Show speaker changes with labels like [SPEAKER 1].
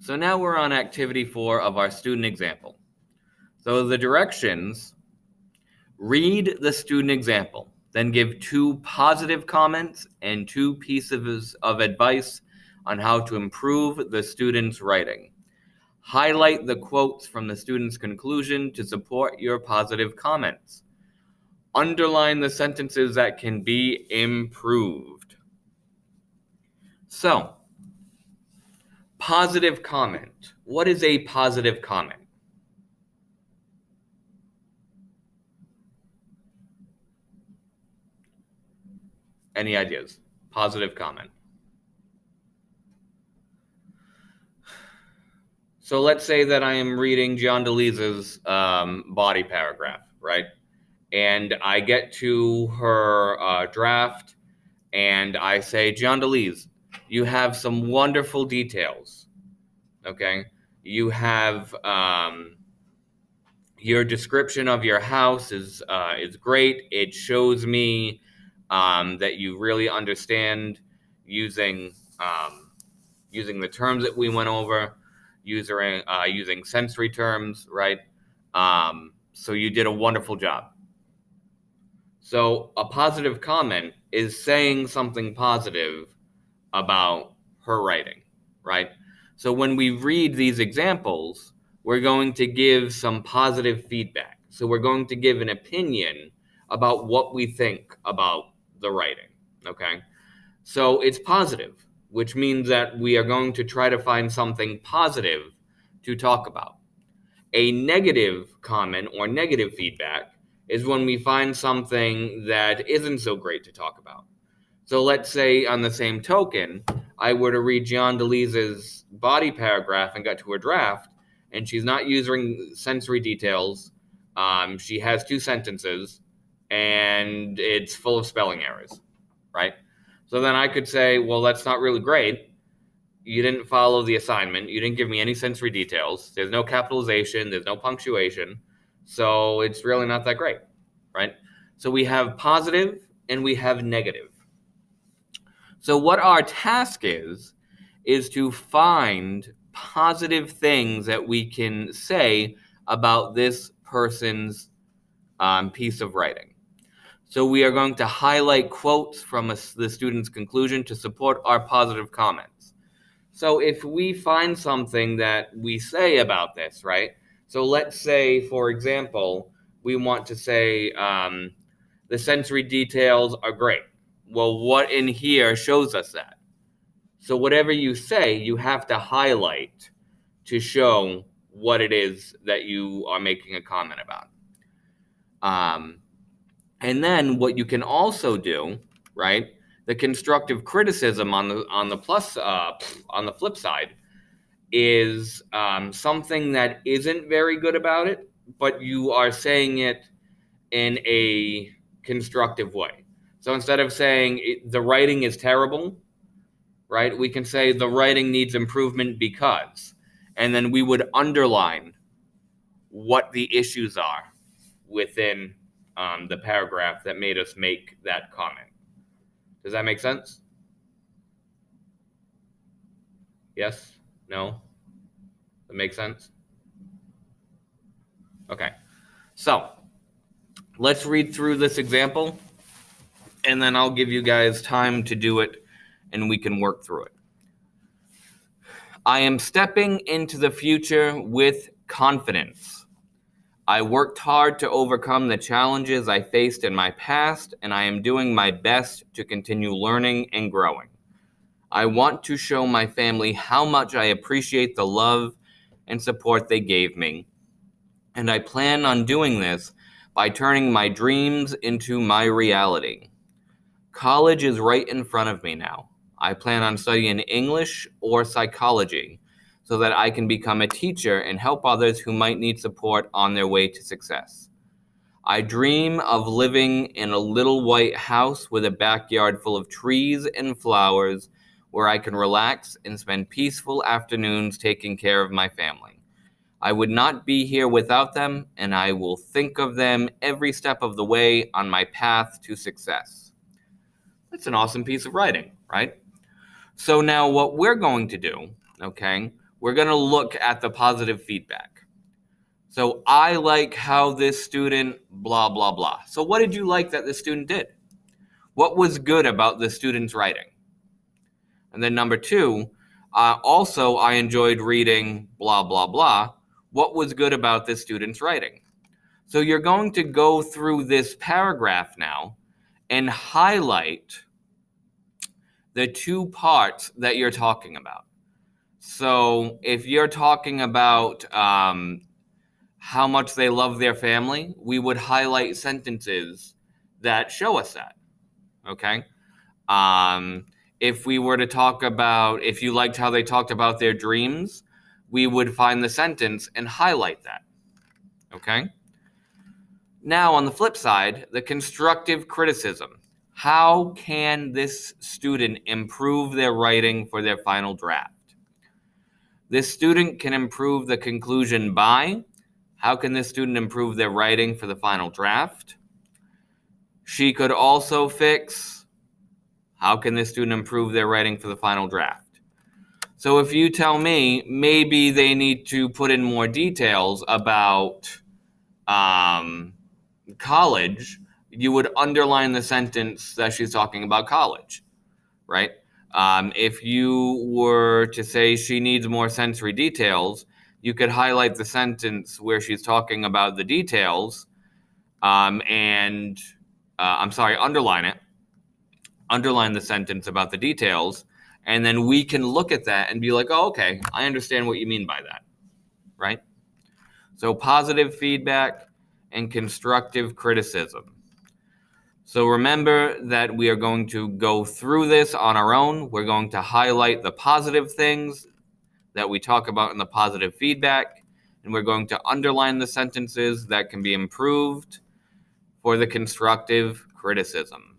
[SPEAKER 1] So now we're on activity 4 of our student example. So the directions: read the student example, then give 2 positive comments and 2 pieces of advice on how to improve the student's writing. Highlight the quotes from the student's conclusion to support your positive comments. Underline the sentences that can be improved. So, positive comment. What is a positive comment? Any ideas? Positive comment. So let's say that I am reading John DeLise's body paragraph, right? And I get to her draft, and I say, John DeLise, you have some wonderful details, okay? You have your description of your house is great. It shows me that you really understand using the terms that we went over, using sensory terms, right? So you did a wonderful job. So a positive comment is saying something positive about her writing, right? So when we read these examples, we're going to give some positive feedback. So we're going to give an opinion about what we think about the writing, okay? So it's positive, which means that we are going to try to find something positive to talk about. A negative comment or negative feedback is when we find something that isn't so great to talk about. So let's say on the same token, I were to read John DeLise's body paragraph and got to her draft, and she's not using sensory details. She has 2 sentences, and it's full of spelling errors, right? So then I could say, well, that's not really great. You didn't follow the assignment. You didn't give me any sensory details. There's no capitalization. There's no punctuation. So it's really not that great, right? So we have positive and we have negative. So what our task is to find positive things that we can say about this person's piece of writing. So we are going to highlight quotes from the student's conclusion to support our positive comments. So if we find something that we say about this, right? So let's say, for example, we want to say the sensory details are great. Well, what in here shows us that? So whatever you say, you have to highlight to show what it is that you are making a comment about. And then what you can also do, right? The constructive criticism on the flip side is something that isn't very good about it, but you are saying it in a constructive way. So instead of saying the writing is terrible, right, we can say the writing needs improvement because, and then we would underline what the issues are within the paragraph that made us make that comment. Does that make sense? Yes? No? That makes sense? Okay. So let's read through this example, and then I'll give you guys time to do it, and we can work through it. I am stepping into the future with confidence. I worked hard to overcome the challenges I faced in my past, and I am doing my best to continue learning and growing. I want to show my family how much I appreciate the love and support they gave me, and I plan on doing this by turning my dreams into my reality. College is right in front of me now. I plan on studying English or psychology so that I can become a teacher and help others who might need support on their way to success. I dream of living in a little white house with a backyard full of trees and flowers where I can relax and spend peaceful afternoons taking care of my family. I would not be here without them, and I will think of them every step of the way on my path to success. That's an awesome piece of writing, right? So now what we're going to do, okay, we're going to look at the positive feedback. So I like how this student, blah, blah, blah. So what did you like that the student did? What was good about the student's writing? And then number 2, also I enjoyed reading, blah, blah, blah. What was good about this student's writing? So you're going to go through this paragraph now and highlight the 2 parts that you're talking about. So if you're talking about how much they love their family, we would highlight sentences that show us that, okay? If we were to talk about, if you liked how they talked about their dreams, we would find the sentence and highlight that, okay? Now, on the flip side, the constructive criticism. How can this student improve their writing for their final draft? This student can improve the conclusion by, how can this student improve their writing for the final draft? She could also fix, how can this student improve their writing for the final draft? So if you tell me maybe they need to put in more details about college, you would underline the sentence that she's talking about college, right? If you were to say she needs more sensory details, you could highlight the sentence where she's talking about the details underline it. Underline the sentence about the details, and then we can look at that and be like, oh, okay, I understand what you mean by that, right? So positive feedback and constructive criticism. So remember that we are going to go through this on our own. We're going to highlight the positive things that we talk about in the positive feedback, and we're going to underline the sentences that can be improved for the constructive criticism.